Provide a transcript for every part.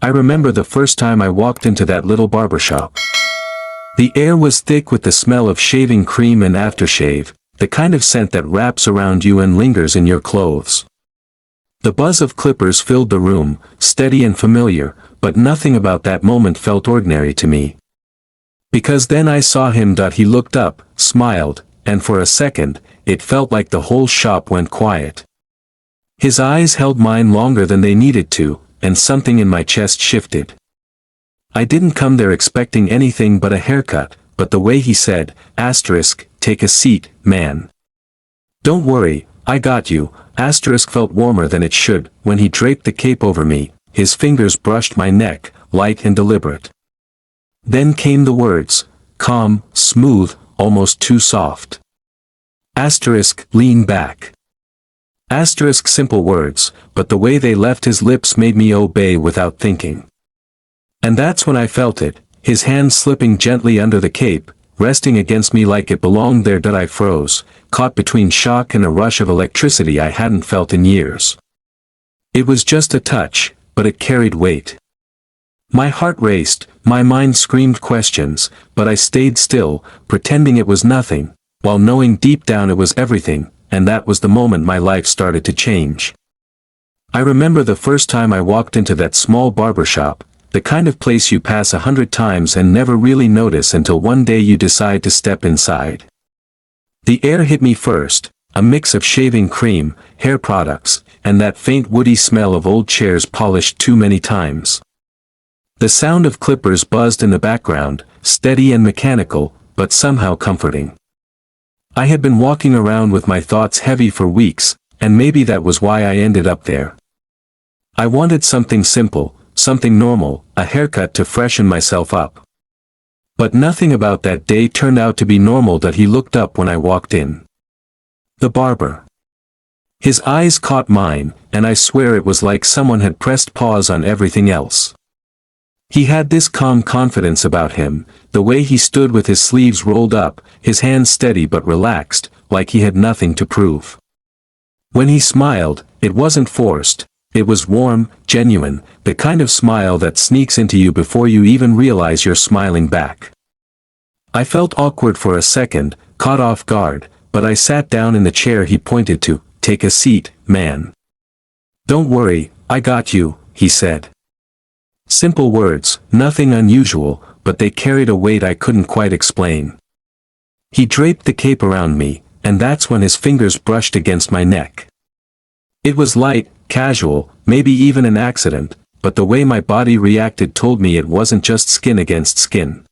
I remember the first time I walked into that little barbershop. The air was thick with the smell of shaving cream and aftershave, the kind of scent that wraps around you and lingers in your clothes. The buzz of clippers filled the room, steady and familiar, but nothing about that moment felt ordinary to me. Because then I saw him. He looked up, smiled, and for a second, it felt like the whole shop went quiet. His eyes held mine longer than they needed to, and something in my chest shifted. I didn't come there expecting anything but a haircut, but the way he said, "Take a seat, man. Don't worry, I got you," felt warmer than it should. When he draped the cape over me, his fingers brushed my neck, light and deliberate. Then came the words, calm, smooth, almost too soft. Lean back. Simple words, but the way they left his lips made me obey without thinking. And that's when I felt it, his hand slipping gently under the cape, resting against me like it belonged there. I froze, caught between shock and a rush of electricity I hadn't felt in years. It was just a touch, but it carried weight. My heart raced, my mind screamed questions, but I stayed still, pretending it was nothing, while knowing deep down it was everything, and that was the moment my life started to change. I remember the first time I walked into that small barbershop, the kind of place you pass 100 times and never really notice until one day you decide to step inside. The air hit me first, a mix of shaving cream, hair products, and that faint woody smell of old chairs polished too many times. The sound of clippers buzzed in the background, steady and mechanical, but somehow comforting. I had been walking around with my thoughts heavy for weeks, and maybe that was why I ended up there. I wanted something simple, something normal, a haircut to freshen myself up. But nothing about that day turned out to be normal. He looked up when I walked in. The barber. His eyes caught mine, and I swear it was like someone had pressed pause on everything else. He had this calm confidence about him, the way he stood with his sleeves rolled up, his hands steady but relaxed, like he had nothing to prove. When he smiled, it wasn't forced. It was warm, genuine, the kind of smile that sneaks into you before you even realize you're smiling back. I felt awkward for a second, caught off guard, but I sat down in the chair he pointed to. "Take a seat, man. Don't worry, I got you," he said. Simple words, nothing unusual, but they carried a weight I couldn't quite explain. He draped the cape around me, and that's when his fingers brushed against my neck. It was light, casual, maybe even an accident, but the way my body reacted told me it wasn't just skin against skin.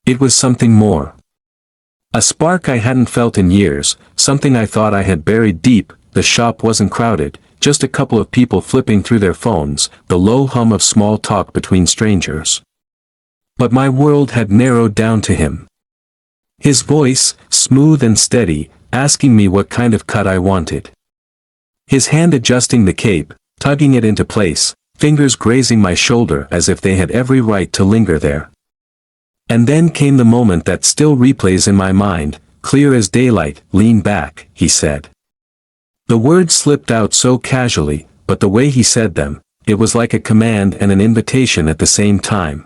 It was something more. A spark I hadn't felt in years, something I thought I had buried deep. The shop wasn't crowded, just a couple of people flipping through their phones, the low hum of small talk between strangers. But my world had narrowed down to him. His voice, smooth and steady, asking me what kind of cut I wanted. His hand adjusting the cape, tugging it into place, fingers grazing my shoulder as if they had every right to linger there. And then came the moment that still replays in my mind, clear as daylight. "Lean back," he said. The words slipped out so casually, but the way he said them, it was like a command and an invitation at the same time.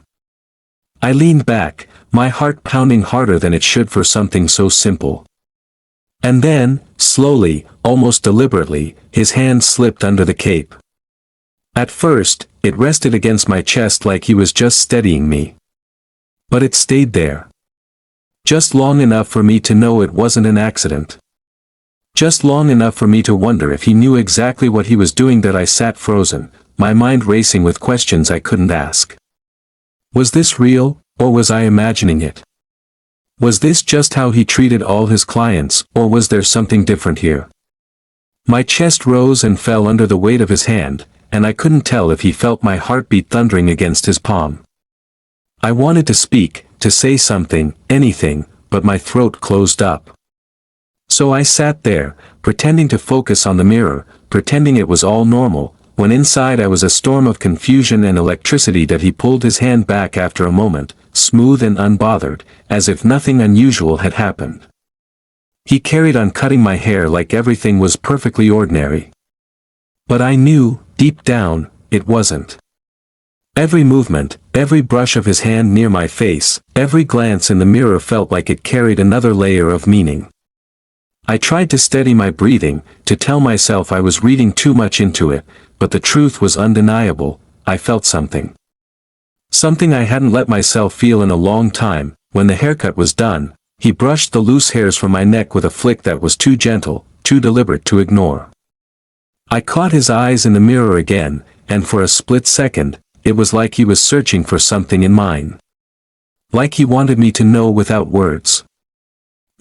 I leaned back, my heart pounding harder than it should for something so simple. And then, slowly, almost deliberately, his hand slipped under the cape. At first, it rested against my chest like he was just steadying me. But it stayed there. Just long enough for me to know it wasn't an accident. Just long enough for me to wonder if he knew exactly what he was doing. That I sat frozen, my mind racing with questions I couldn't ask. Was this real, or was I imagining it? Was this just how he treated all his clients, or was there something different here? My chest rose and fell under the weight of his hand, and I couldn't tell if he felt my heartbeat thundering against his palm. I wanted to speak, to say something, anything, but my throat closed up. So I sat there, pretending to focus on the mirror, pretending it was all normal, when inside I was a storm of confusion and electricity. That he pulled his hand back after a moment, smooth and unbothered, as if nothing unusual had happened. He carried on cutting my hair like everything was perfectly ordinary. But I knew, deep down, it wasn't. Every movement, every brush of his hand near my face, every glance in the mirror felt like it carried another layer of meaning. I tried to steady my breathing, to tell myself I was reading too much into it, but the truth was undeniable. I felt something. Something I hadn't let myself feel in a long time. When the haircut was done, he brushed the loose hairs from my neck with a flick that was too gentle, too deliberate to ignore. I caught his eyes in the mirror again, and for a split second, it was like he was searching for something in mine. Like he wanted me to know without words.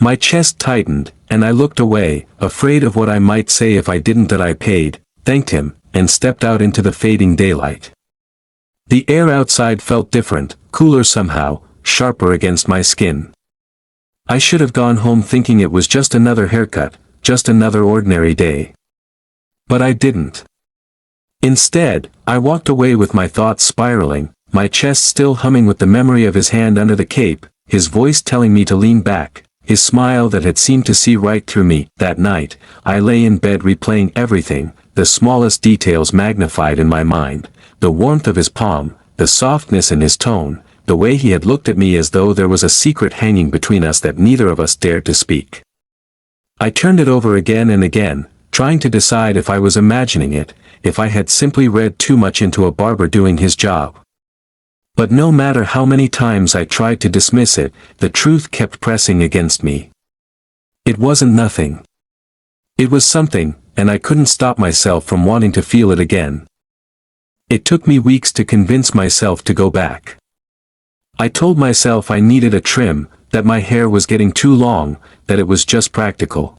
My chest tightened, and I looked away, afraid of what I might say if I didn't. That I paid, thanked him, and stepped out into the fading daylight. The air outside felt different, cooler somehow, sharper against my skin. I should have gone home thinking it was just another haircut, just another ordinary day. But I didn't. Instead, I walked away with my thoughts spiraling, my chest still humming with the memory of his hand under the cape, his voice telling me to lean back, his smile that had seemed to see right through me. That night, I lay in bed replaying everything, the smallest details magnified in my mind, the warmth of his palm, the softness in his tone, the way he had looked at me as though there was a secret hanging between us that neither of us dared to speak. I turned it over again and again, trying to decide if I was imagining it, if I had simply read too much into a barber doing his job. But no matter how many times I tried to dismiss it, the truth kept pressing against me. It wasn't nothing. It was something, and I couldn't stop myself from wanting to feel it again. It took me weeks to convince myself to go back. I told myself I needed a trim, that my hair was getting too long, that it was just practical.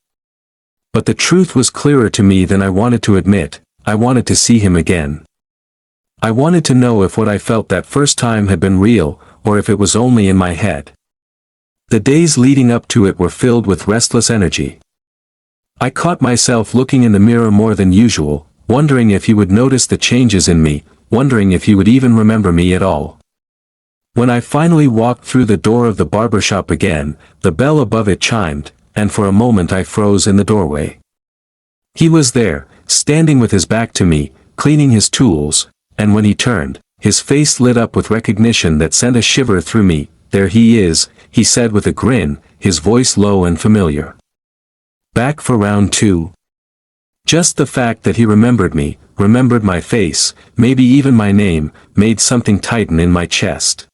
But the truth was clearer to me than I wanted to admit. I wanted to see him again. I wanted to know if what I felt that first time had been real, or if it was only in my head. The days leading up to it were filled with restless energy. I caught myself looking in the mirror more than usual, wondering if he would notice the changes in me, wondering if he would even remember me at all. When I finally walked through the door of the barbershop again, the bell above it chimed, and for a moment I froze in the doorway. He was there, standing with his back to me, cleaning his tools, and when he turned, his face lit up with recognition that sent a shiver through me. "There he is," he said with a grin, his voice low and familiar. "Back for round 2. Just the fact that he remembered me, remembered my face, maybe even my name, made something tighten in my chest.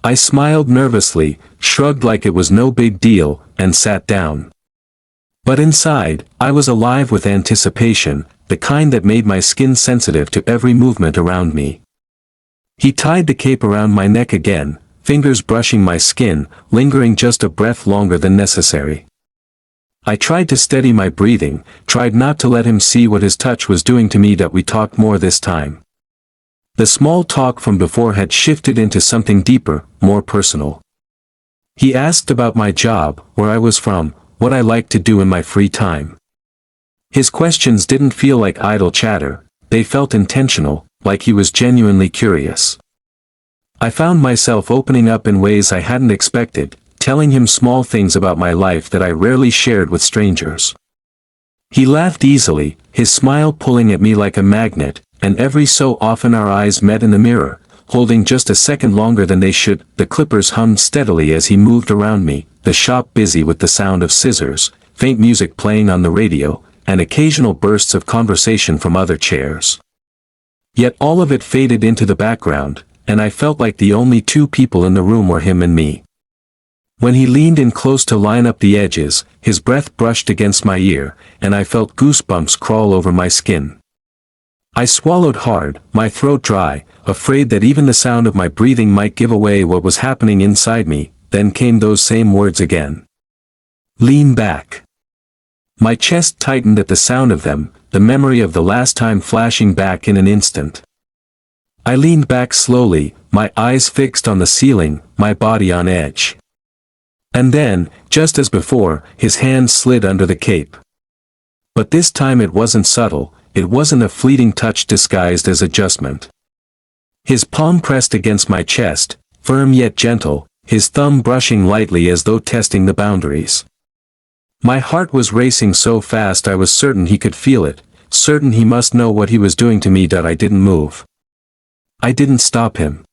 I smiled nervously, shrugged like it was no big deal, and sat down. But inside, I was alive with anticipation, the kind that made my skin sensitive to every movement around me. He tied the cape around my neck again, fingers brushing my skin, lingering just a breath longer than necessary. I tried to steady my breathing, tried not to let him see what his touch was doing to me. That we talked more this time. The small talk from before had shifted into something deeper, more personal. He asked about my job, where I was from, what I liked to do in my free time. His questions didn't feel like idle chatter, they felt intentional, like he was genuinely curious. I found myself opening up in ways I hadn't expected, telling him small things about my life that I rarely shared with strangers. He laughed easily, his smile pulling at me like a magnet, and every so often our eyes met in the mirror, holding just a second longer than they should. The clippers hummed steadily as he moved around me, the shop busy with the sound of scissors, faint music playing on the radio, and occasional bursts of conversation from other chairs. Yet all of it faded into the background, and I felt like the only two people in the room were him and me. When he leaned in close to line up the edges, his breath brushed against my ear, and I felt goosebumps crawl over my skin. I swallowed hard, my throat dry, afraid that even the sound of my breathing might give away what was happening inside me. Then came those same words again. "Lean back." My chest tightened at the sound of them, the memory of the last time flashing back in an instant. I leaned back slowly, my eyes fixed on the ceiling, my body on edge. And then, just as before, his hand slid under the cape. But this time it wasn't subtle, it wasn't a fleeting touch disguised as adjustment. His palm pressed against my chest, firm yet gentle, his thumb brushing lightly as though testing the boundaries. My heart was racing so fast I was certain he could feel it, certain he must know what he was doing to me. I didn't move. I didn't stop him.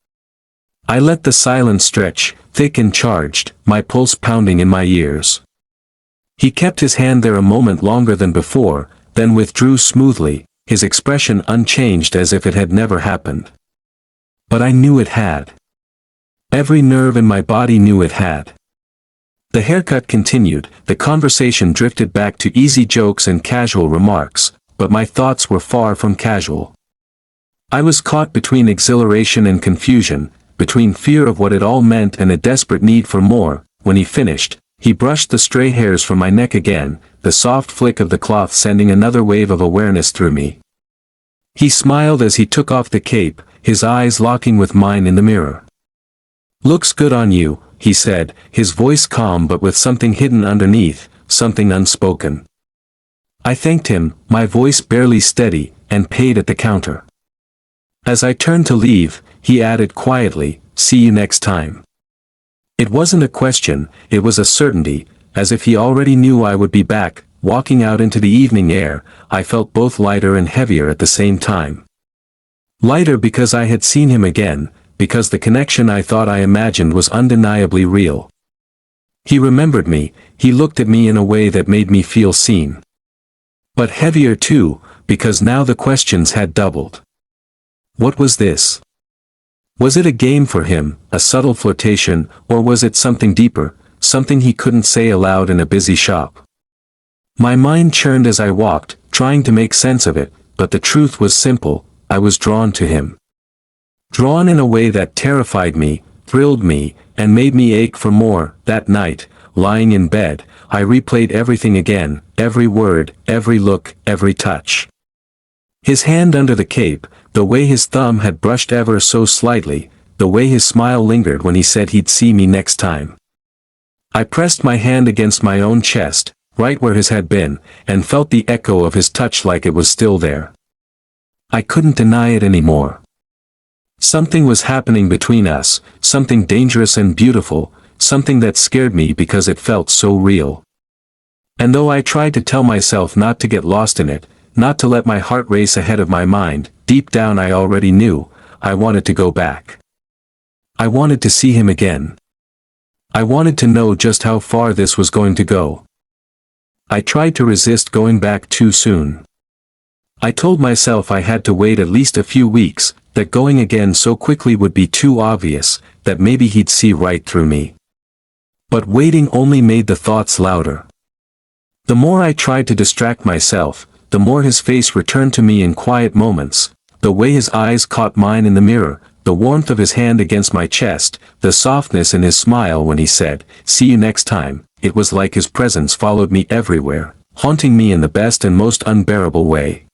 I let the silence stretch, thick and charged, my pulse pounding in my ears. He kept his hand there a moment longer than before, then withdrew smoothly, his expression unchanged as if it had never happened. But I knew it had. Every nerve in my body knew it had. The haircut continued, the conversation drifted back to easy jokes and casual remarks, but my thoughts were far from casual. I was caught between exhilaration and confusion, between fear of what it all meant and a desperate need for more. When he finished, he brushed the stray hairs from my neck again, the soft flick of the cloth sending another wave of awareness through me. He smiled as he took off the cape, his eyes locking with mine in the mirror. "Looks good on you," he said, his voice calm but with something hidden underneath, something unspoken. I thanked him, my voice barely steady, and paid at the counter. As I turned to leave, he added quietly, "See you next time." It wasn't a question, it was a certainty, as if he already knew I would be back. Walking out into the evening air, I felt both lighter and heavier at the same time. Lighter because I had seen him again, because the connection I thought I imagined was undeniably real. He remembered me, he looked at me in a way that made me feel seen. But heavier too, because now the questions had doubled. What was this? Was it a game for him, a subtle flirtation, or was it something deeper, something he couldn't say aloud in a busy shop? My mind churned as I walked, trying to make sense of it, but the truth was simple, I was drawn to him. Drawn in a way that terrified me, thrilled me, and made me ache for more. That night, lying in bed, I replayed everything again, every word, every look, every touch. His hand under the cape, the way his thumb had brushed ever so slightly, the way his smile lingered when he said he'd see me next time. I pressed my hand against my own chest, right where his had been, and felt the echo of his touch like it was still there. I couldn't deny it anymore. Something was happening between us, something dangerous and beautiful, something that scared me because it felt so real. And though I tried to tell myself not to get lost in it, not to let my heart race ahead of my mind, deep down I already knew, I wanted to go back. I wanted to see him again. I wanted to know just how far this was going to go. I tried to resist going back too soon. I told myself I had to wait at least a few weeks, that going again so quickly would be too obvious, that maybe he'd see right through me. But waiting only made the thoughts louder. The more I tried to distract myself, the more his face returned to me in quiet moments, the way his eyes caught mine in the mirror, the warmth of his hand against my chest, the softness in his smile when he said, "See you next time." It was like his presence followed me everywhere, haunting me in the best and most unbearable way.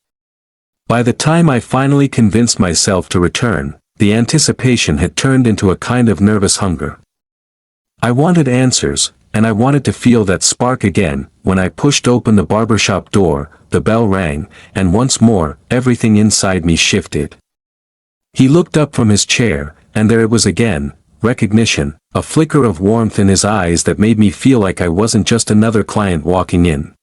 By the time I finally convinced myself to return, the anticipation had turned into a kind of nervous hunger. I wanted answers, and I wanted to feel that spark again. When I pushed open the barbershop door, the bell rang, and once more, everything inside me shifted. He looked up from his chair, and there it was again, recognition, a flicker of warmth in his eyes that made me feel like I wasn't just another client walking in.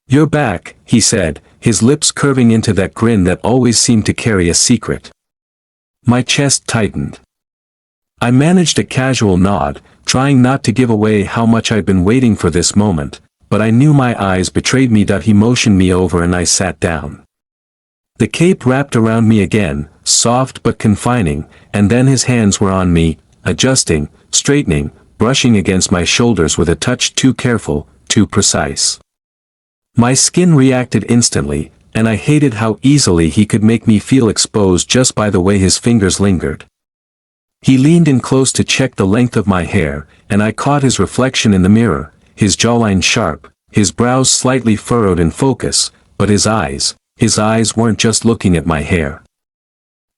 "You're back," he said, his lips curving into that grin that always seemed to carry a secret. My chest tightened. I managed a casual nod, trying not to give away how much I'd been waiting for this moment, but I knew my eyes betrayed me. He motioned me over and I sat down. The cape wrapped around me again, soft but confining, and then his hands were on me, adjusting, straightening, brushing against my shoulders with a touch too careful, too precise. My skin reacted instantly, and I hated how easily he could make me feel exposed just by the way his fingers lingered. He leaned in close to check the length of my hair, and I caught his reflection in the mirror, his jawline sharp, his brows slightly furrowed in focus, but his eyes weren't just looking at my hair.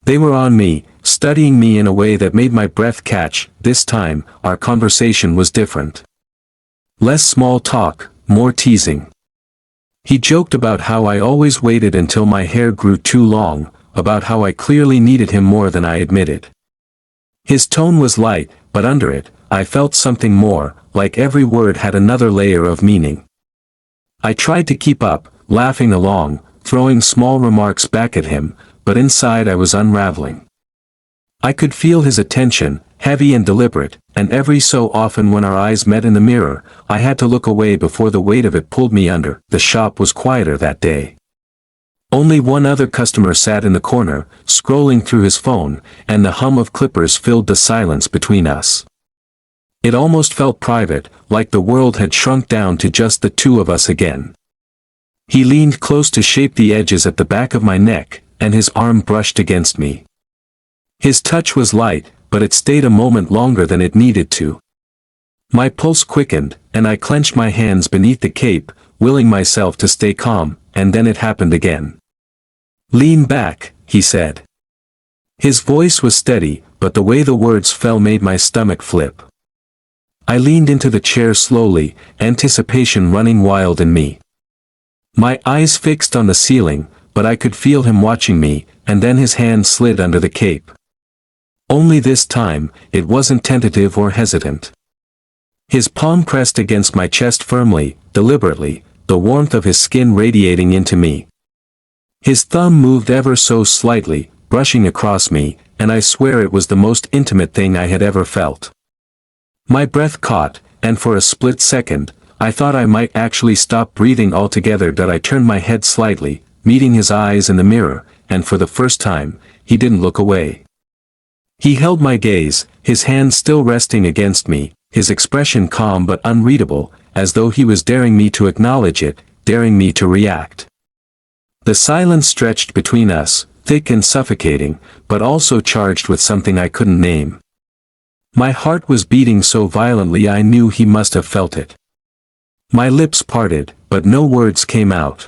They were on me, studying me in a way that made my breath catch. This time, our conversation was different. Less small talk, more teasing. He joked about how I always waited until my hair grew too long, about how I clearly needed him more than I admitted. His tone was light, but under it, I felt something more, like every word had another layer of meaning. I tried to keep up, laughing along, throwing small remarks back at him, but inside I was unraveling. I could feel his attention, heavy and deliberate, and every so often when our eyes met in the mirror, I had to look away before the weight of it pulled me under. The shop was quieter that day. Only one other customer sat in the corner, scrolling through his phone, and the hum of clippers filled the silence between us. It almost felt private, like the world had shrunk down to just the two of us again. He leaned close to shape the edges at the back of my neck, and his arm brushed against me. His touch was light, but it stayed a moment longer than it needed to. My pulse quickened, and I clenched my hands beneath the cape, willing myself to stay calm, and then it happened again. "Lean back," he said. His voice was steady, but the way the words fell made my stomach flip. I leaned into the chair slowly, anticipation running wild in me. My eyes fixed on the ceiling, but I could feel him watching me, and then his hand slid under the cape. Only this time, it wasn't tentative or hesitant. His palm pressed against my chest firmly, deliberately, the warmth of his skin radiating into me. His thumb moved ever so slightly, brushing across me, and I swear it was the most intimate thing I had ever felt. My breath caught, and for a split second, I thought I might actually stop breathing altogether. That I turned my head slightly, meeting his eyes in the mirror, and for the first time, he didn't look away. He held my gaze, his hand still resting against me, his expression calm but unreadable, as though he was daring me to acknowledge it, daring me to react. The silence stretched between us, thick and suffocating, but also charged with something I couldn't name. My heart was beating so violently I knew he must have felt it. My lips parted, but no words came out.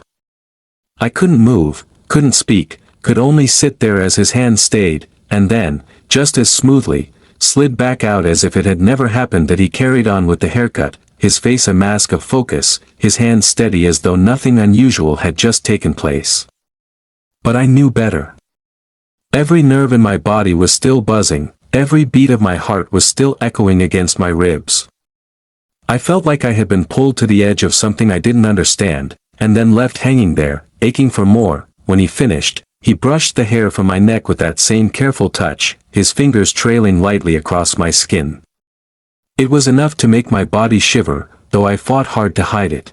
I couldn't move, couldn't speak, could only sit there as his hand stayed, and then, just as smoothly, slid back out as if it had never happened. That he carried on with the haircut, his face a mask of focus, his hand steady as though nothing unusual had just taken place. But I knew better. Every nerve in my body was still buzzing, every beat of my heart was still echoing against my ribs. I felt like I had been pulled to the edge of something I didn't understand, and then left hanging there, aching for more. When he finished, he brushed the hair from my neck with that same careful touch, his fingers trailing lightly across my skin. It was enough to make my body shiver, though I fought hard to hide it.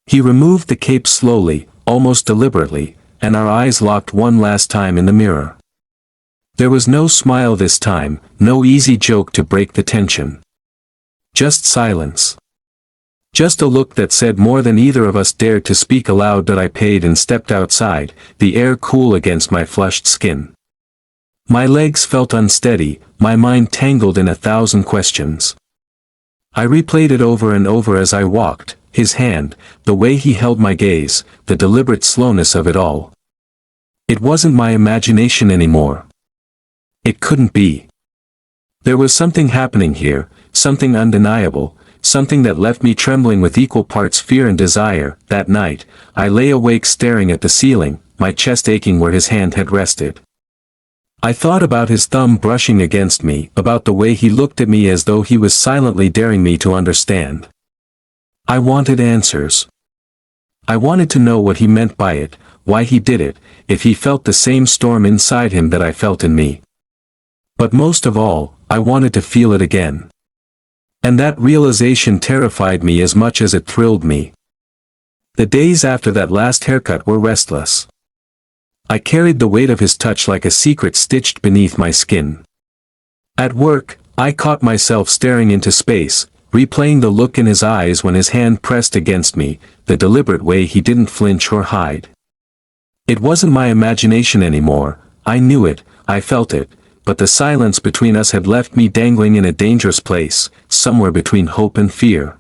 He removed the cape slowly, almost deliberately, and our eyes locked one last time in the mirror. There was no smile this time, no easy joke to break the tension. Just silence. Just a look that said more than either of us dared to speak aloud. That I paid and stepped outside, the air cool against my flushed skin. My legs felt unsteady, my mind tangled in 1,000 questions. I replayed it over and over as I walked, his hand, the way he held my gaze, the deliberate slowness of it all. It wasn't my imagination anymore. It couldn't be. There was something happening here, something undeniable, something that left me trembling with equal parts fear and desire. That night, I lay awake staring at the ceiling, my chest aching where his hand had rested. I thought about his thumb brushing against me, about the way he looked at me as though he was silently daring me to understand. I wanted answers. I wanted to know what he meant by it, why he did it, if he felt the same storm inside him that I felt in me. But most of all, I wanted to feel it again. And that realization terrified me as much as it thrilled me. The days after that last haircut were restless. I carried the weight of his touch like a secret stitched beneath my skin. At work, I caught myself staring into space, replaying the look in his eyes when his hand pressed against me, the deliberate way he didn't flinch or hide. It wasn't my imagination anymore, I knew it, I felt it, but the silence between us had left me dangling in a dangerous place, somewhere between hope and fear.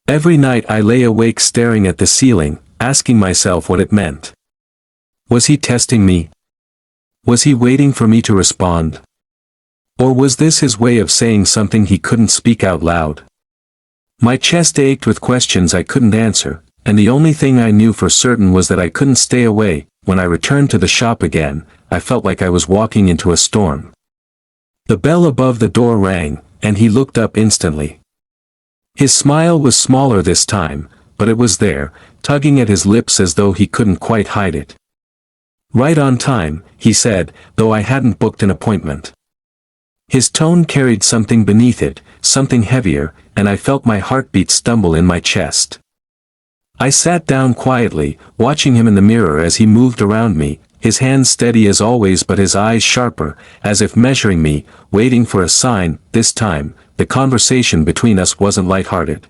Every night I lay awake staring at the ceiling, asking myself what it meant. Was he testing me? Was he waiting for me to respond? Or was this his way of saying something he couldn't speak out loud? My chest ached with questions I couldn't answer, and the only thing I knew for certain was that I couldn't stay away. When I returned to the shop again, I felt like I was walking into a storm. The bell above the door rang, and he looked up instantly. His smile was smaller this time, but it was there, tugging at his lips as though he couldn't quite hide it. Right on time, he said, though I hadn't booked an appointment. His tone carried something beneath it, something heavier, and I felt my heartbeat stumble in my chest. I sat down quietly, watching him in the mirror as he moved around me, his hands steady as always but his eyes sharper, as if measuring me, waiting for a sign. This time, the conversation between us wasn't lighthearted.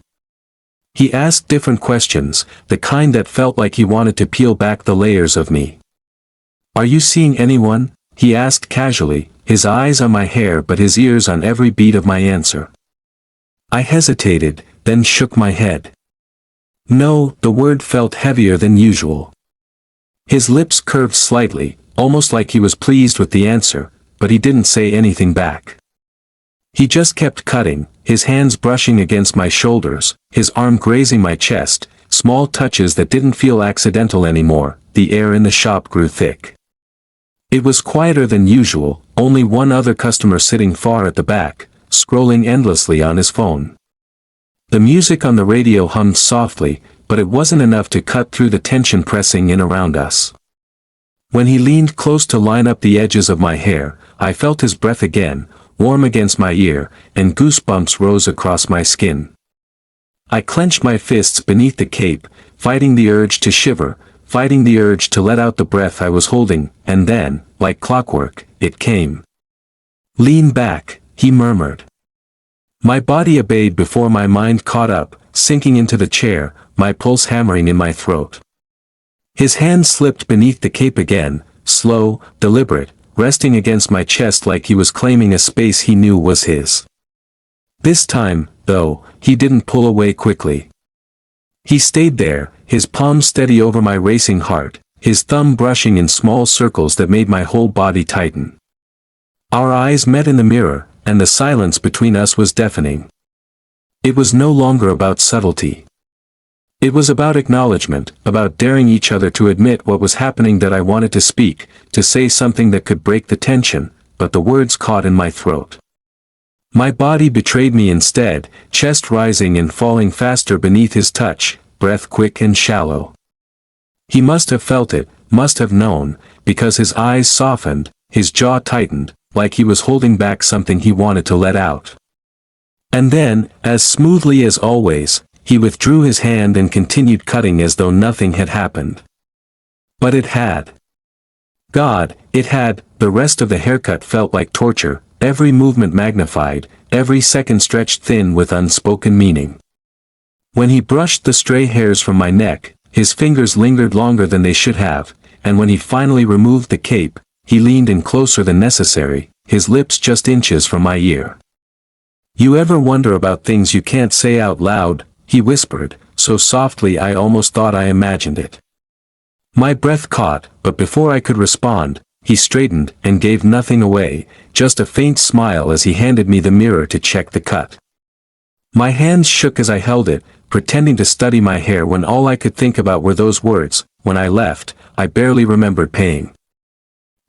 He asked different questions, the kind that felt like he wanted to peel back the layers of me. "Are you seeing anyone?" he asked casually, his eyes on my hair but his ears on every beat of my answer. I hesitated, then shook my head. No, the word felt heavier than usual. His lips curved slightly, almost like he was pleased with the answer, but he didn't say anything back. He just kept cutting, his hands brushing against my shoulders, his arm grazing my chest, small touches that didn't feel accidental anymore. The air in the shop grew thick. It was quieter than usual, only one other customer sitting far at the back, scrolling endlessly on his phone. The music on the radio hummed softly, but it wasn't enough to cut through the tension pressing in around us. When he leaned close to line up the edges of my hair, I felt his breath again, warm against my ear, and goosebumps rose across my skin. I clenched my fists beneath the cape, fighting the urge to shiver, fighting the urge to let out the breath I was holding, and then, like clockwork, it came. "Lean back," he murmured. My body obeyed before my mind caught up, sinking into the chair, my pulse hammering in my throat. His hand slipped beneath the cape again, slow, deliberate, resting against my chest like he was claiming a space he knew was his. This time, though, he didn't pull away quickly. He stayed there, his palm steady over my racing heart, his thumb brushing in small circles that made my whole body tighten. Our eyes met in the mirror, and the silence between us was deafening. It was no longer about subtlety. It was about acknowledgement, about daring each other to admit what was happening, that I wanted to speak, to say something that could break the tension, but the words caught in my throat. My body betrayed me instead, chest rising and falling faster beneath his touch, breath quick and shallow. He must have felt it, must have known, because his eyes softened, his jaw tightened, like he was holding back something he wanted to let out. And then, as smoothly as always, he withdrew his hand and continued cutting as though nothing had happened. But it had. God, it had. The rest of the haircut felt like torture, every movement magnified, every second stretched thin with unspoken meaning. When he brushed the stray hairs from my neck, his fingers lingered longer than they should have, and when he finally removed the cape, he leaned in closer than necessary, his lips just inches from my ear. "You ever wonder about things you can't say out loud?" he whispered, so softly I almost thought I imagined it. My breath caught, but before I could respond, he straightened and gave nothing away, just a faint smile as he handed me the mirror to check the cut. My hands shook as I held it, pretending to study my hair when all I could think about were those words. When I left, I barely remembered paying.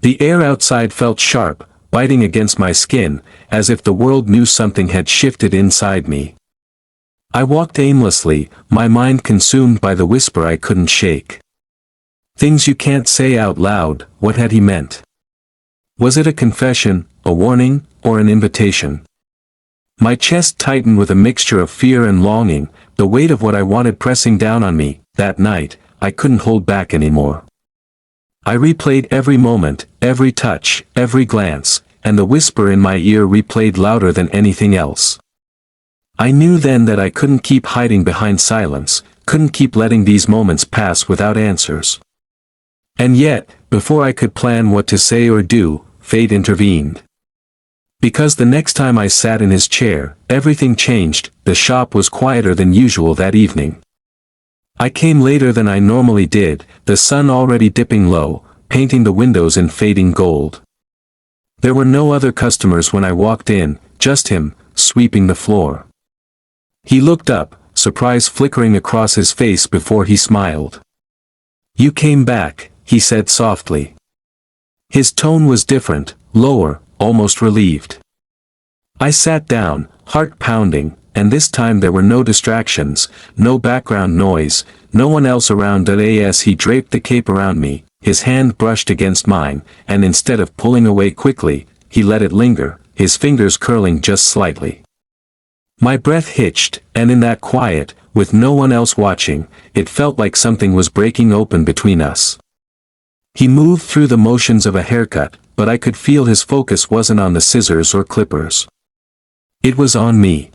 The air outside felt sharp, biting against my skin, as if the world knew something had shifted inside me. I walked aimlessly, my mind consumed by the whisper I couldn't shake. Things you can't say out loud. What had he meant? Was it a confession, a warning, or an invitation? My chest tightened with a mixture of fear and longing, the weight of what I wanted pressing down on me. That night, I couldn't hold back anymore. I replayed every moment, every touch, every glance, and the whisper in my ear replayed louder than anything else. I knew then that I couldn't keep hiding behind silence, couldn't keep letting these moments pass without answers. And yet, before I could plan what to say or do, fate intervened. Because the next time I sat in his chair, everything changed. The shop was quieter than usual that evening. I came later than I normally did, the sun already dipping low, painting the windows in fading gold. There were no other customers when I walked in, just him, sweeping the floor. He looked up, surprise flickering across his face before he smiled. "You came back," he said softly. His tone was different, lower, almost relieved. I sat down, heart pounding, and this time there were no distractions, no background noise, no one else around. As he draped the cape around me, his hand brushed against mine, and instead of pulling away quickly, he let it linger, his fingers curling just slightly. My breath hitched, and in that quiet, with no one else watching, it felt like something was breaking open between us. He moved through the motions of a haircut, but I could feel his focus wasn't on the scissors or clippers. It was on me.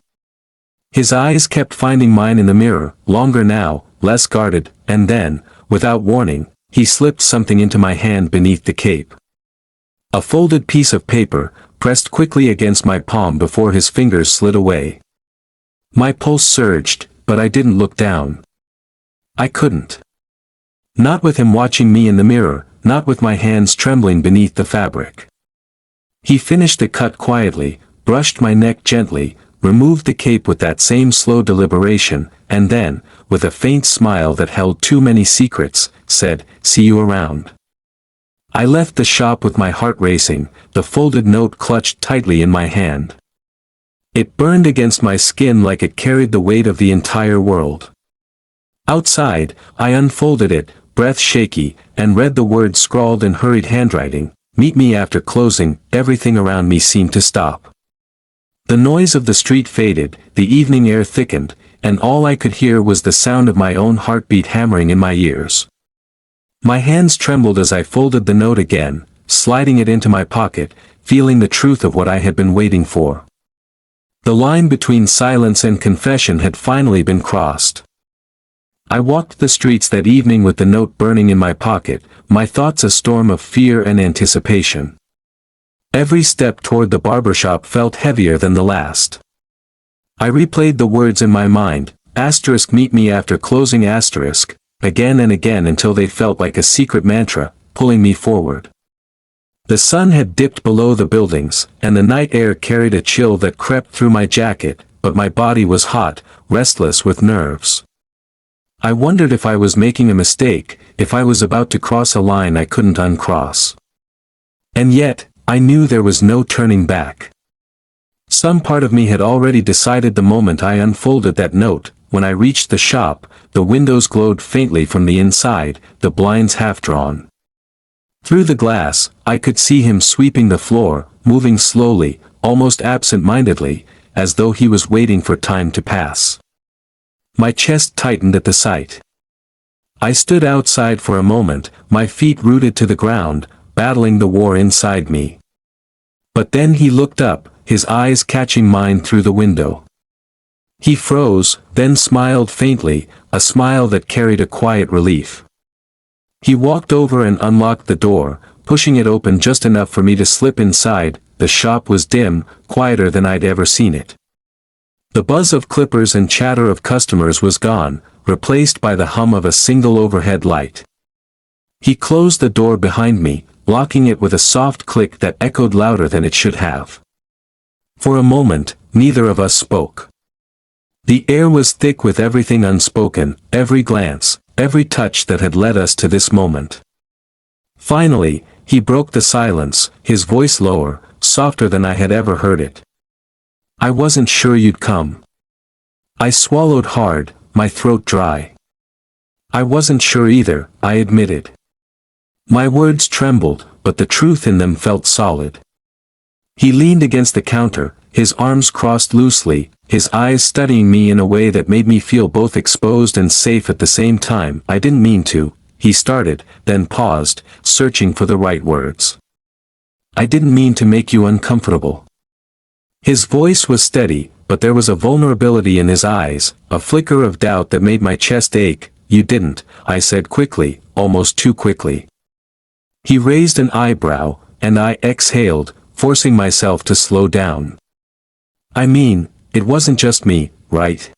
His eyes kept finding mine in the mirror, longer now, less guarded, and then, without warning, he slipped something into my hand beneath the cape. A folded piece of paper, pressed quickly against my palm before his fingers slid away. My pulse surged, but I didn't look down. I couldn't. Not with him watching me in the mirror, not with my hands trembling beneath the fabric. He finished the cut quietly, brushed my neck gently, removed the cape with that same slow deliberation, and then, with a faint smile that held too many secrets, said, "See you around." I left the shop with my heart racing, the folded note clutched tightly in my hand. It burned against my skin like it carried the weight of the entire world. Outside, I unfolded it, breath shaky, and read the words scrawled in hurried handwriting, "Meet me after closing." Everything around me seemed to stop. The noise of the street faded, the evening air thickened, and all I could hear was the sound of my own heartbeat hammering in my ears. My hands trembled as I folded the note again, sliding it into my pocket, feeling the truth of what I had been waiting for. The line between silence and confession had finally been crossed. I walked the streets that evening with the note burning in my pocket, my thoughts a storm of fear and anticipation. Every step toward the barbershop felt heavier than the last. I replayed the words in my mind, "Meet me after closing," again and again until they felt like a secret mantra, pulling me forward. The sun had dipped below the buildings, and the night air carried a chill that crept through my jacket, but my body was hot, restless with nerves. I wondered if I was making a mistake, if I was about to cross a line I couldn't uncross. And yet, I knew there was no turning back. Some part of me had already decided the moment I unfolded that note. When I reached the shop, the windows glowed faintly from the inside, the blinds half drawn. Through the glass, I could see him sweeping the floor, moving slowly, almost absent-mindedly, as though he was waiting for time to pass. My chest tightened at the sight. I stood outside for a moment, my feet rooted to the ground, battling the war inside me. But then he looked up, his eyes catching mine through the window. He froze, then smiled faintly, a smile that carried a quiet relief. He walked over and unlocked the door, pushing it open just enough for me to slip inside. The shop was dim, quieter than I'd ever seen it. The buzz of clippers and chatter of customers was gone, replaced by the hum of a single overhead light. He closed the door behind me, locking it with a soft click that echoed louder than it should have. For a moment, neither of us spoke. The air was thick with everything unspoken, every glance, every touch that had led us to this moment. Finally, he broke the silence, his voice lower, softer than I had ever heard it. "I wasn't sure you'd come." I swallowed hard, my throat dry. "I wasn't sure either," I admitted. My words trembled, but the truth in them felt solid. He leaned against the counter, his arms crossed loosely, his eyes studying me in a way that made me feel both exposed and safe at the same time. "I didn't mean to," he started, then paused, searching for the right words. "I didn't mean to make you uncomfortable." His voice was steady, but there was a vulnerability in his eyes, a flicker of doubt that made my chest ache. "You didn't," I said quickly, almost too quickly. He raised an eyebrow, and I exhaled, forcing myself to slow down. "I mean, it wasn't just me, right?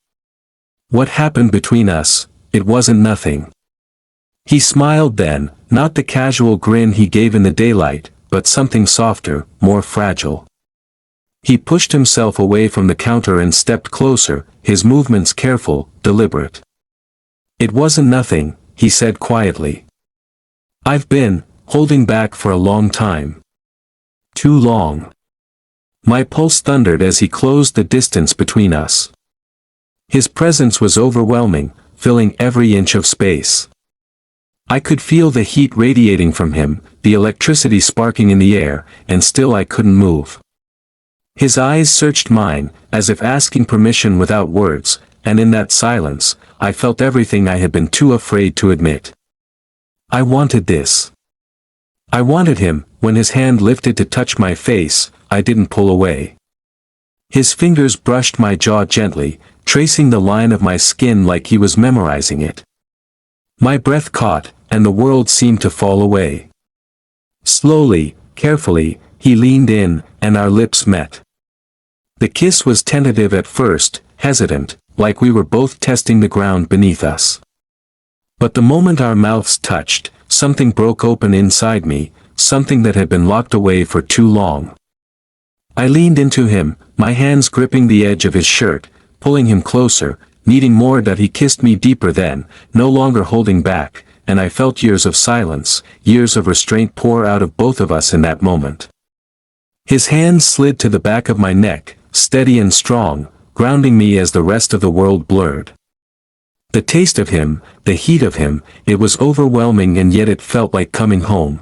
What happened between us, it wasn't nothing." He smiled then, not the casual grin he gave in the daylight, but something softer, more fragile. He pushed himself away from the counter and stepped closer, his movements careful, deliberate. "It wasn't nothing," he said quietly. "I've been holding back for a long time. Too long." My pulse thundered as he closed the distance between us. His presence was overwhelming, filling every inch of space. I could feel the heat radiating from him, the electricity sparking in the air, and still I couldn't move. His eyes searched mine, as if asking permission without words, and in that silence, I felt everything I had been too afraid to admit. I wanted this. I wanted him. When his hand lifted to touch my face, I didn't pull away. His fingers brushed my jaw gently, tracing the line of my skin like he was memorizing it. My breath caught, and the world seemed to fall away. Slowly, carefully, he leaned in, and our lips met. The kiss was tentative at first, hesitant, like we were both testing the ground beneath us. But the moment our mouths touched, something broke open inside me, something that had been locked away for too long. I leaned into him, my hands gripping the edge of his shirt, pulling him closer, needing more. That he kissed me deeper then, no longer holding back, and I felt years of silence, years of restraint pour out of both of us in that moment. His hands slid to the back of my neck, steady and strong, grounding me as the rest of the world blurred. The taste of him, the heat of him, it was overwhelming, and yet it felt like coming home.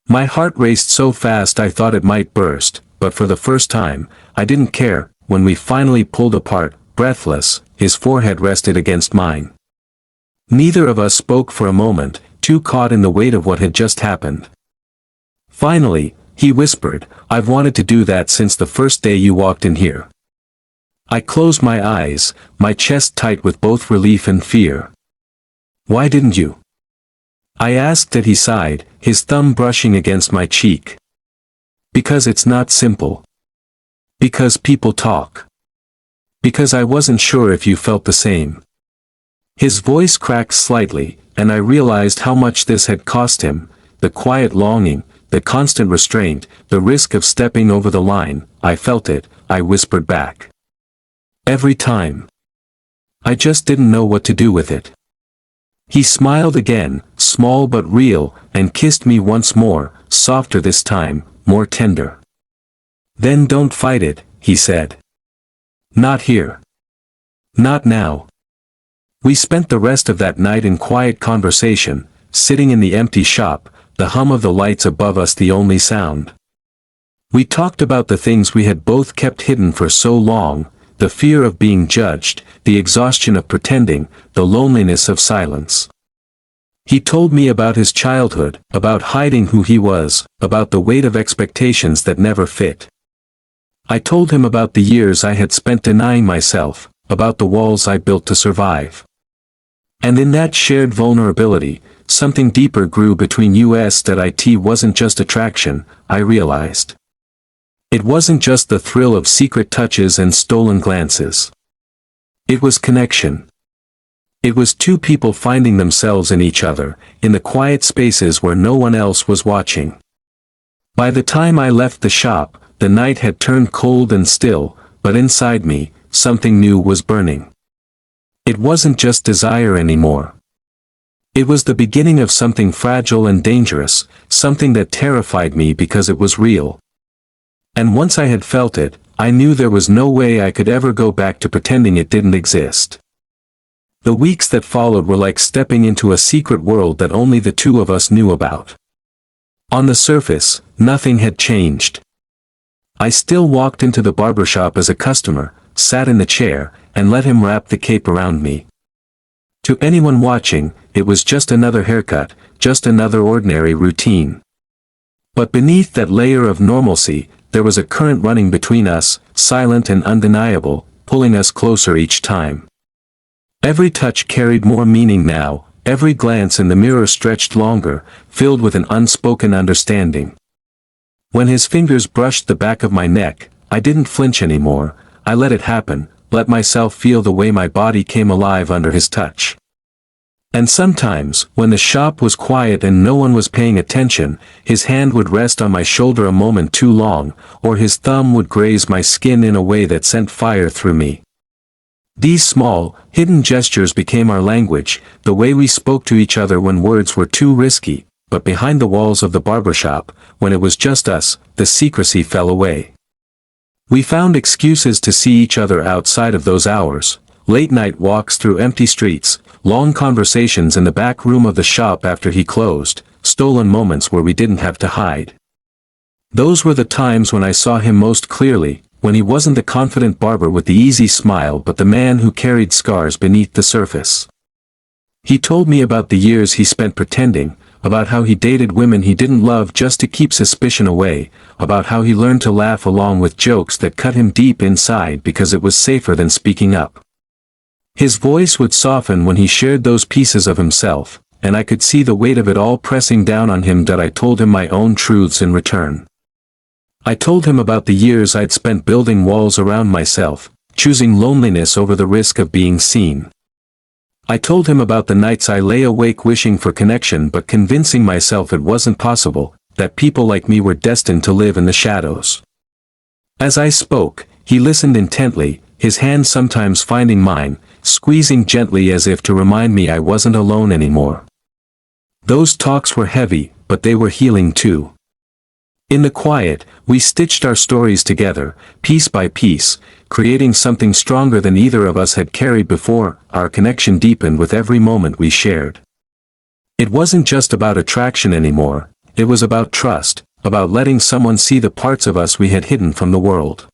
My heart raced so fast I thought it might burst, but for the first time, I didn't care. When we finally pulled apart, breathless, his forehead rested against mine. Neither of us spoke for a moment, too caught in the weight of what had just happened. Finally, he whispered, "I've wanted to do that since the first day you walked in here." I closed my eyes, my chest tight with both relief and fear. "Why didn't you?" I asked. That he sighed, his thumb brushing against my cheek. "Because it's not simple. Because people talk. Because I wasn't sure if you felt the same." His voice cracked slightly, and I realized how much this had cost him, the quiet longing, the constant restraint, the risk of stepping over the line. "I felt it," I whispered back. "Every time. I just didn't know what to do with it." He smiled again, small but real, and kissed me once more, softer this time, more tender. "Then don't fight it," he said. "Not here. Not now." We spent the rest of that night in quiet conversation, sitting in the empty shop, the hum of the lights above us the only sound. We talked about the things we had both kept hidden for so long, the fear of being judged, the exhaustion of pretending, the loneliness of silence. He told me about his childhood, about hiding who he was, about the weight of expectations that never fit. I told him about the years I had spent denying myself, about the walls I built to survive. And in that shared vulnerability, something deeper grew between us. That it wasn't just attraction, I realized. It wasn't just the thrill of secret touches and stolen glances. It was connection. It was two people finding themselves in each other, in the quiet spaces where no one else was watching. By the time I left the shop, the night had turned cold and still, but inside me, something new was burning. It wasn't just desire anymore. It was the beginning of something fragile and dangerous, something that terrified me because it was real. And once I had felt it, I knew there was no way I could ever go back to pretending it didn't exist. The weeks that followed were like stepping into a secret world that only the two of us knew about. On the surface, nothing had changed. I still walked into the barbershop as a customer, sat in the chair, and let him wrap the cape around me. To anyone watching, it was just another haircut, just another ordinary routine. But beneath that layer of normalcy, there was a current running between us, silent and undeniable, pulling us closer each time. Every touch carried more meaning now, every glance in the mirror stretched longer, filled with an unspoken understanding. When his fingers brushed the back of my neck, I didn't flinch anymore. I let it happen, let myself feel the way my body came alive under his touch. And sometimes, when the shop was quiet and no one was paying attention, his hand would rest on my shoulder a moment too long, or his thumb would graze my skin in a way that sent fire through me. These small, hidden gestures became our language, the way we spoke to each other when words were too risky. But behind the walls of the barbershop, when it was just us, the secrecy fell away. We found excuses to see each other outside of those hours, late night walks through empty streets, long conversations in the back room of the shop after he closed, stolen moments where we didn't have to hide. Those were the times when I saw him most clearly, when he wasn't the confident barber with the easy smile but the man who carried scars beneath the surface. He told me about the years he spent pretending, about how he dated women he didn't love just to keep suspicion away, about how he learned to laugh along with jokes that cut him deep inside because it was safer than speaking up. His voice would soften when he shared those pieces of himself, and I could see the weight of it all pressing down on him that I told him my own truths in return. I told him about the years I'd spent building walls around myself, choosing loneliness over the risk of being seen. I told him about the nights I lay awake wishing for connection but convincing myself it wasn't possible, that people like me were destined to live in the shadows. As I spoke, he listened intently, his hand sometimes finding mine, squeezing gently as if to remind me I wasn't alone anymore. Those talks were heavy, but they were healing too. In the quiet, we stitched our stories together, piece by piece, creating something stronger than either of us had carried before. Our connection deepened with every moment we shared. It wasn't just about attraction anymore, it was about trust, about letting someone see the parts of us we had hidden from the world.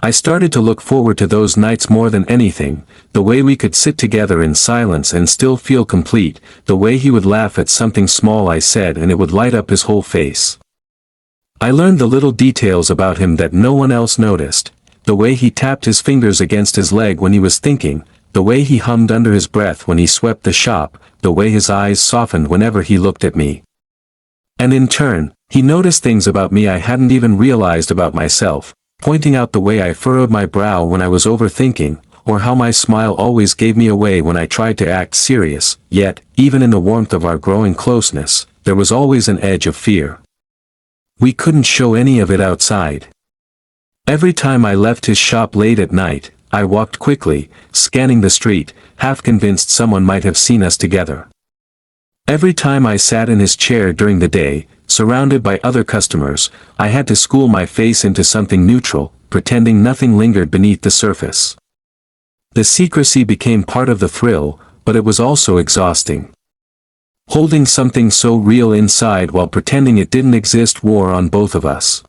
I started to look forward to those nights more than anything, the way we could sit together in silence and still feel complete, the way he would laugh at something small I said and it would light up his whole face. I learned the little details about him that no one else noticed, the way he tapped his fingers against his leg when he was thinking, the way he hummed under his breath when he swept the shop, the way his eyes softened whenever he looked at me. And in turn, he noticed things about me I hadn't even realized about myself, pointing out the way I furrowed my brow when I was overthinking, or how my smile always gave me away when I tried to act serious, yet, even in the warmth of our growing closeness, there was always an edge of fear. We couldn't show any of it outside. Every time I left his shop late at night, I walked quickly, scanning the street, half convinced someone might have seen us together. Every time I sat in his chair during the day, surrounded by other customers, I had to school my face into something neutral, pretending nothing lingered beneath the surface. The secrecy became part of the thrill, but it was also exhausting. Holding something so real inside while pretending it didn't exist wore on both of us.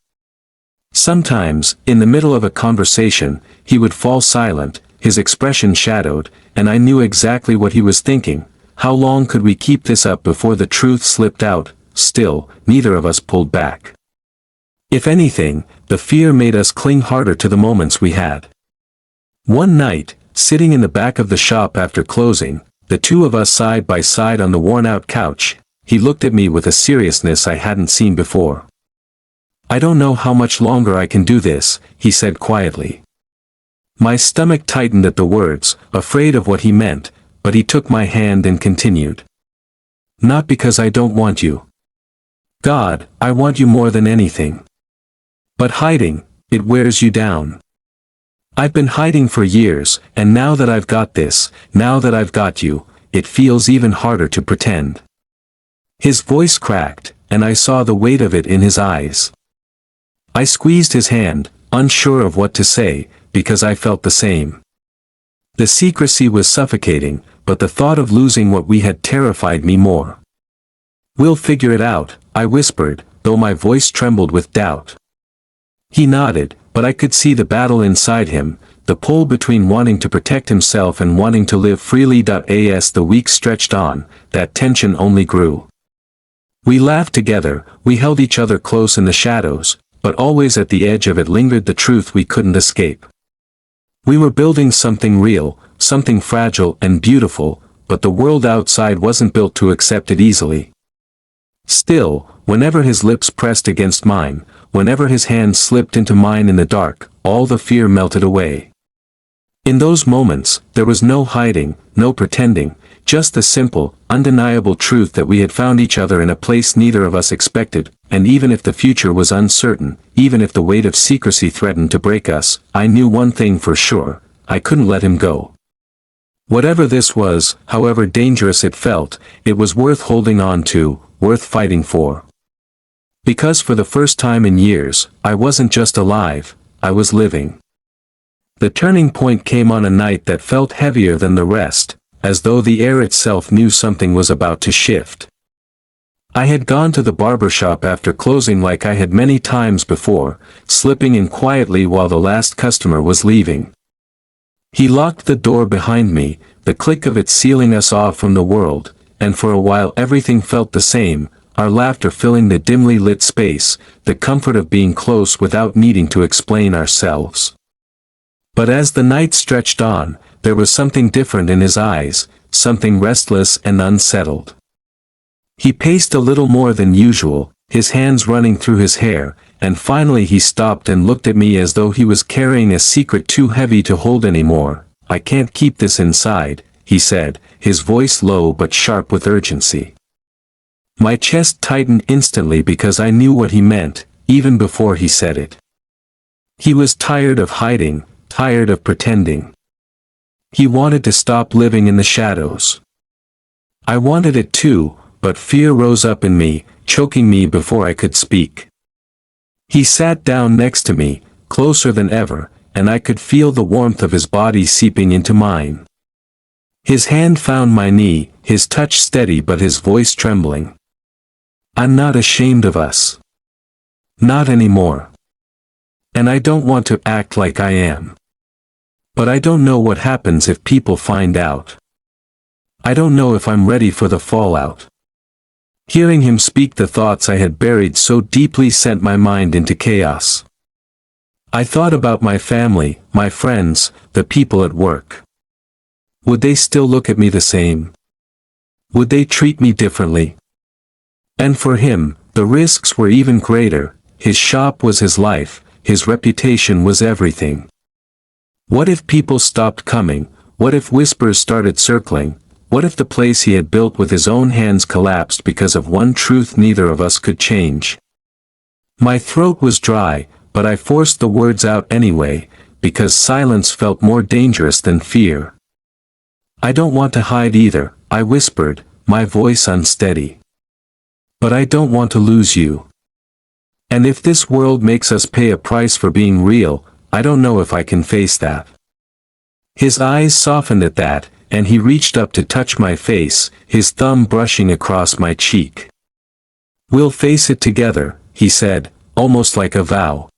Sometimes, in the middle of a conversation, he would fall silent, his expression shadowed, and I knew exactly what he was thinking. How long could we keep this up before the truth slipped out? Still, neither of us pulled back. If anything, the fear made us cling harder to the moments we had. One night, sitting in the back of the shop after closing, the two of us side by side on the worn-out couch, he looked at me with a seriousness I hadn't seen before. "I don't know how much longer I can do this," he said quietly. My stomach tightened at the words, afraid of what he meant, but he took my hand and continued. "Not because I don't want you. God, I want you more than anything. But hiding, it wears you down. I've been hiding for years, and now that I've got this, now that I've got you, it feels even harder to pretend." His voice cracked, and I saw the weight of it in his eyes. I squeezed his hand, unsure of what to say, because I felt the same. The secrecy was suffocating, but the thought of losing what we had terrified me more. "We'll figure it out," I whispered, though my voice trembled with doubt. He nodded, but I could see the battle inside him, the pull between wanting to protect himself and wanting to live freely. As the weeks stretched on, that tension only grew. We laughed together, we held each other close in the shadows, but always at the edge of it lingered the truth we couldn't escape. We were building something real, something fragile and beautiful, but the world outside wasn't built to accept it easily. Still, whenever his lips pressed against mine, whenever his hand slipped into mine in the dark, all the fear melted away. In those moments, there was no hiding, no pretending, just the simple, undeniable truth that we had found each other in a place neither of us expected, and even if the future was uncertain, even if the weight of secrecy threatened to break us, I knew one thing for sure: I couldn't let him go. Whatever this was, however dangerous it felt, it was worth holding on to, worth fighting for. Because for the first time in years, I wasn't just alive, I was living. The turning point came on a night that felt heavier than the rest, as though the air itself knew something was about to shift. I had gone to the barbershop after closing like I had many times before, slipping in quietly while the last customer was leaving. He locked the door behind me, the click of it sealing us off from the world, and for a while everything felt the same, our laughter filling the dimly lit space, the comfort of being close without needing to explain ourselves. But as the night stretched on, there was something different in his eyes, something restless and unsettled. He paced a little more than usual, his hands running through his hair, and finally he stopped and looked at me as though he was carrying a secret too heavy to hold anymore. "I can't keep this inside," he said, his voice low but sharp with urgency. My chest tightened instantly because I knew what he meant, even before he said it. He was tired of hiding, tired of pretending. He wanted to stop living in the shadows. I wanted it too, but fear rose up in me, choking me before I could speak. He sat down next to me, closer than ever, and I could feel the warmth of his body seeping into mine. His hand found my knee, his touch steady but his voice trembling. "I'm not ashamed of us. Not anymore. And I don't want to act like I am. But I don't know what happens if people find out. I don't know if I'm ready for the fallout." Hearing him speak, the thoughts I had buried so deeply sent my mind into chaos. I thought about my family, my friends, the people at work. Would they still look at me the same? Would they treat me differently? And for him, the risks were even greater. His shop was his life, his reputation was everything. What if people stopped coming? What if whispers started circling? What if the place he had built with his own hands collapsed because of one truth neither of us could change? My throat was dry, but I forced the words out anyway, because silence felt more dangerous than fear. "I don't want to hide either," I whispered, my voice unsteady. "But I don't want to lose you. And if this world makes us pay a price for being real, I don't know if I can face that." His eyes softened at that, and he reached up to touch my face, his thumb brushing across my cheek. "We'll face it together," he said, almost like a vow.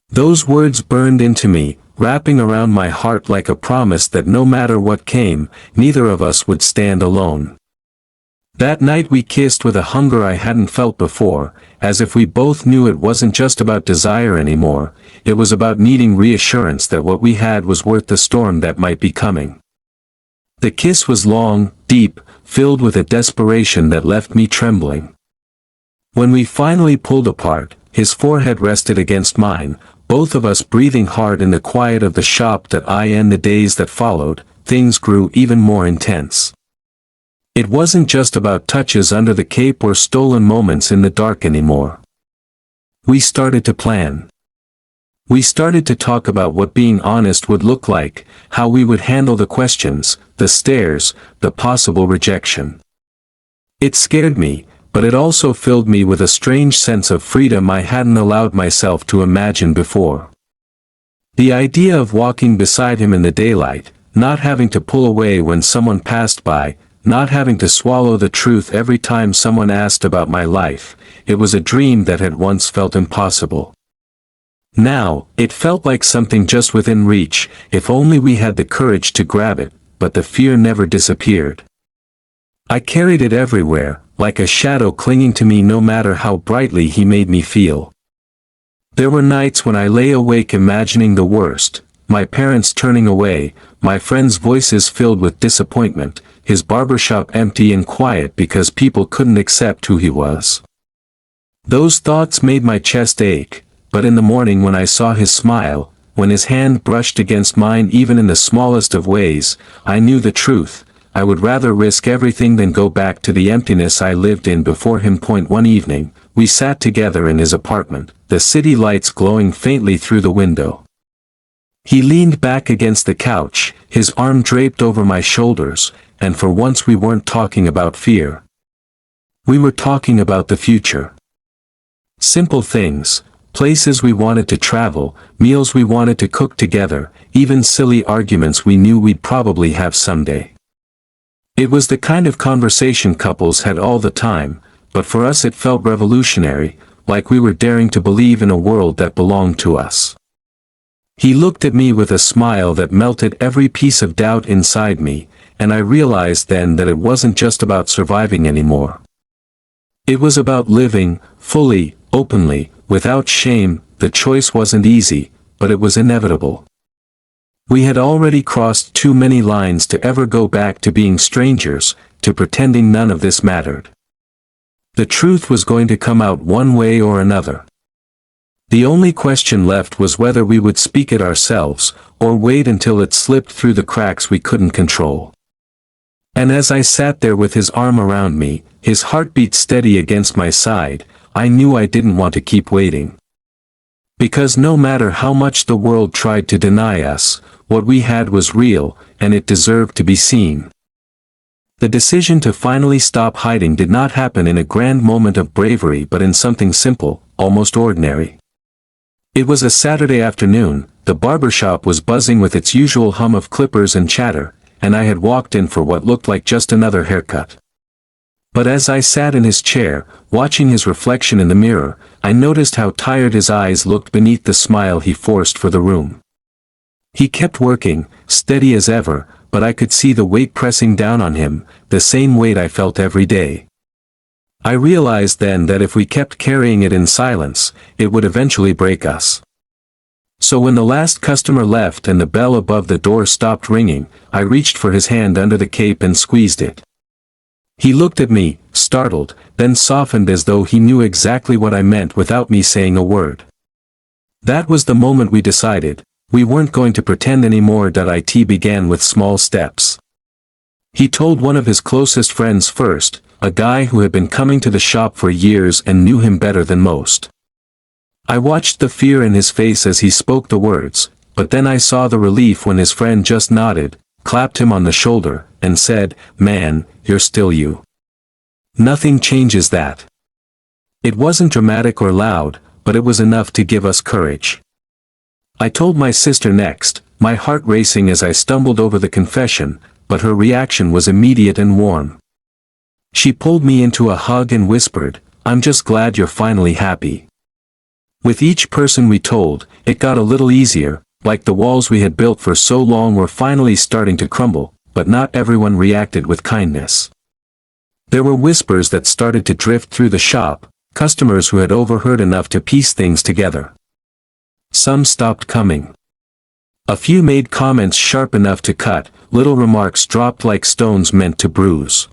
Those words burned into me, wrapping around my heart like a promise that no matter what came, neither of us would stand alone. That night we kissed with a hunger I hadn't felt before, as if we both knew it wasn't just about desire anymore, it was about needing reassurance that what we had was worth the storm that might be coming. The kiss was long, deep, filled with a desperation that left me trembling. When we finally pulled apart, his forehead rested against mine, both of us breathing hard in the quiet of the shop and the days that followed, things grew even more intense. It wasn't just about touches under the cape or stolen moments in the dark anymore. We started to plan. We started to talk about what being honest would look like, how we would handle the questions, the stares, the possible rejection. It scared me, but it also filled me with a strange sense of freedom I hadn't allowed myself to imagine before. The idea of walking beside him in the daylight, not having to pull away when someone passed by, not having to swallow the truth every time someone asked about my life, it was a dream that had once felt impossible. Now, it felt like something just within reach, if only we had the courage to grab it, but the fear never disappeared. I carried it everywhere, like a shadow clinging to me no matter how brightly he made me feel. There were nights when I lay awake imagining the worst, my parents turning away, my friends' voices filled with disappointment, his barbershop empty and quiet because people couldn't accept who he was. Those thoughts made my chest ache, but in the morning when I saw his smile, when his hand brushed against mine even in the smallest of ways, I knew the truth. I would rather risk everything than go back to the emptiness I lived in before him. One evening, we sat together in his apartment, the city lights glowing faintly through the window. He leaned back against the couch, his arm draped over my shoulders, and for once we weren't talking about fear. We were talking about the future. Simple things. places we wanted to travel, meals we wanted to cook together, even silly arguments we knew we'd probably have someday. It was the kind of conversation couples had all the time, but for us it felt revolutionary, like we were daring to believe in a world that belonged to us. He looked at me with a smile that melted every piece of doubt inside me, and I realized then that it wasn't just about surviving anymore. It was about living, fully, openly, without shame. The choice wasn't easy, but it was inevitable. We had already crossed too many lines to ever go back to being strangers, to pretending none of this mattered. The truth was going to come out one way or another. The only question left was whether we would speak it ourselves, or wait until it slipped through the cracks we couldn't control. And as I sat there with his arm around me, his heartbeat steady against my side, I knew I didn't want to keep waiting. Because no matter how much the world tried to deny us, what we had was real, and it deserved to be seen. The decision to finally stop hiding did not happen in a grand moment of bravery but in something simple, almost ordinary. It was a Saturday afternoon, the barbershop was buzzing with its usual hum of clippers and chatter, and I had walked in for what looked like just another haircut. But as I sat in his chair, watching his reflection in the mirror, I noticed how tired his eyes looked beneath the smile he forced for the room. He kept working, steady as ever, but I could see the weight pressing down on him, the same weight I felt every day. I realized then that if we kept carrying it in silence, it would eventually break us. So when the last customer left and the bell above the door stopped ringing, I reached for his hand under the cape and squeezed it. He looked at me, startled, then softened as though he knew exactly what I meant without me saying a word. That was the moment we decided, we weren't going to pretend anymore. It began with small steps. He told one of his closest friends first, a guy who had been coming to the shop for years and knew him better than most. I watched the fear in his face as he spoke the words, but then I saw the relief when his friend just nodded, clapped him on the shoulder, and said, "Man, you're still you. Nothing changes that." It wasn't dramatic or loud, but it was enough to give us courage. I told my sister next, my heart racing as I stumbled over the confession, but her reaction was immediate and warm. She pulled me into a hug and whispered, "I'm just glad you're finally happy." With each person we told, it got a little easier, like the walls we had built for so long were finally starting to crumble, but not everyone reacted with kindness. There were whispers that started to drift through the shop, customers who had overheard enough to piece things together. Some stopped coming. A few made comments sharp enough to cut, little remarks dropped like stones meant to bruise.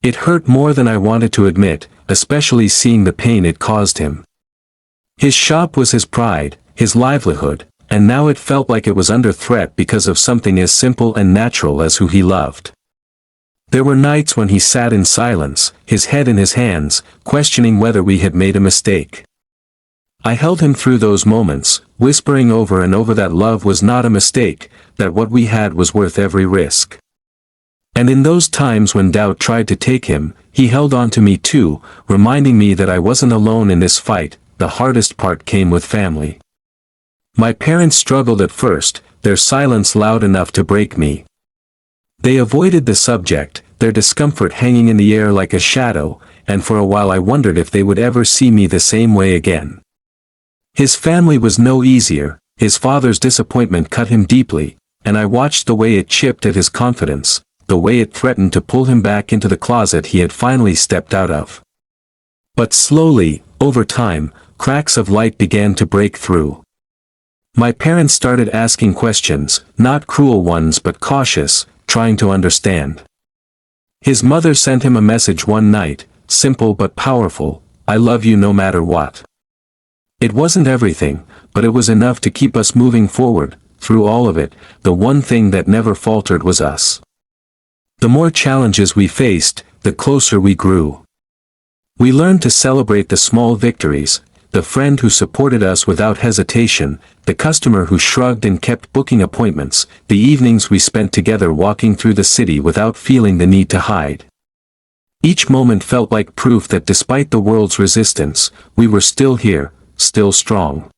It hurt more than I wanted to admit, especially seeing the pain it caused him. His shop was his pride, his livelihood, and now it felt like it was under threat because of something as simple and natural as who he loved. There were nights when he sat in silence, his head in his hands, questioning whether we had made a mistake. I held him through those moments, whispering over and over that love was not a mistake, that what we had was worth every risk. And in those times when doubt tried to take him, he held on to me too, reminding me that I wasn't alone in this fight. The hardest part came with family. My parents struggled at first, their silence loud enough to break me. They avoided the subject, their discomfort hanging in the air like a shadow, and for a while I wondered if they would ever see me the same way again. His family was no easier, his father's disappointment cut him deeply, and I watched the way it chipped at his confidence, the way it threatened to pull him back into the closet he had finally stepped out of. But slowly, over time, cracks of light began to break through. My parents started asking questions, not cruel ones but cautious, trying to understand. His mother sent him a message one night, simple but powerful, "I love you no matter what." It wasn't everything, but it was enough to keep us moving forward. Through all of it, the one thing that never faltered was us. The more challenges we faced, the closer we grew. We learned to celebrate the small victories, the friend who supported us without hesitation, the customer who shrugged and kept booking appointments, the evenings we spent together walking through the city without feeling the need to hide. Each moment felt like proof that despite the world's resistance, we were still here, still strong.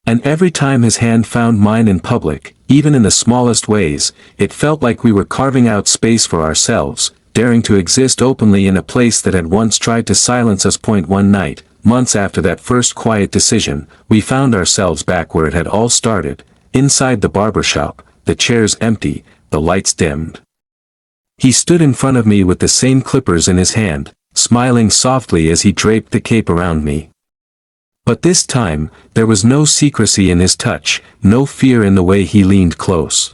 And every time his hand found mine in public, even in the smallest ways, it felt like we were carving out space for ourselves, daring to exist openly in a place that had once tried to silence us. One night, months after that first quiet decision, we found ourselves back where it had all started, inside the barbershop, the chairs empty, the lights dimmed. He stood in front of me with the same clippers in his hand, smiling softly as he draped the cape around me. But this time, there was no secrecy in his touch, no fear in the way he leaned close.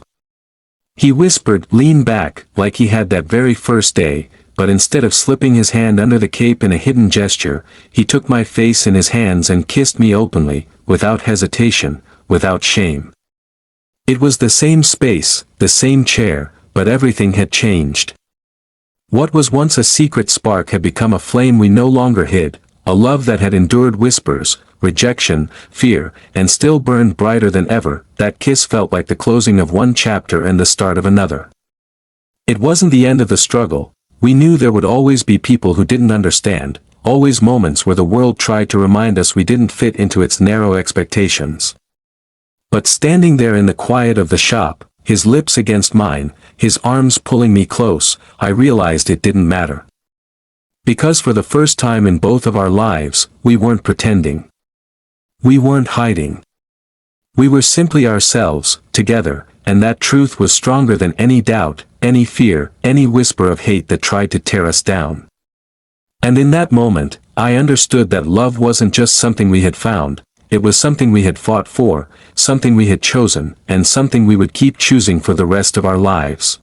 He whispered, "Lean back," like he had that very first day, but instead of slipping his hand under the cape in a hidden gesture, he took my face in his hands and kissed me openly, without hesitation, without shame. It was the same space, the same chair, but everything had changed. What was once a secret spark had become a flame we no longer hid, a love that had endured whispers, rejection, fear, and still burned brighter than ever. That kiss felt like the closing of one chapter and the start of another. It wasn't the end of the struggle. We knew there would always be people who didn't understand, always moments where the world tried to remind us we didn't fit into its narrow expectations. But standing there in the quiet of the shop, his lips against mine, his arms pulling me close, I realized it didn't matter. Because for the first time in both of our lives, we weren't pretending. We weren't hiding. We were simply ourselves, together, and that truth was stronger than any doubt, any fear, any whisper of hate that tried to tear us down. And in that moment, I understood that love wasn't just something we had found, it was something we had fought for, something we had chosen, and something we would keep choosing for the rest of our lives.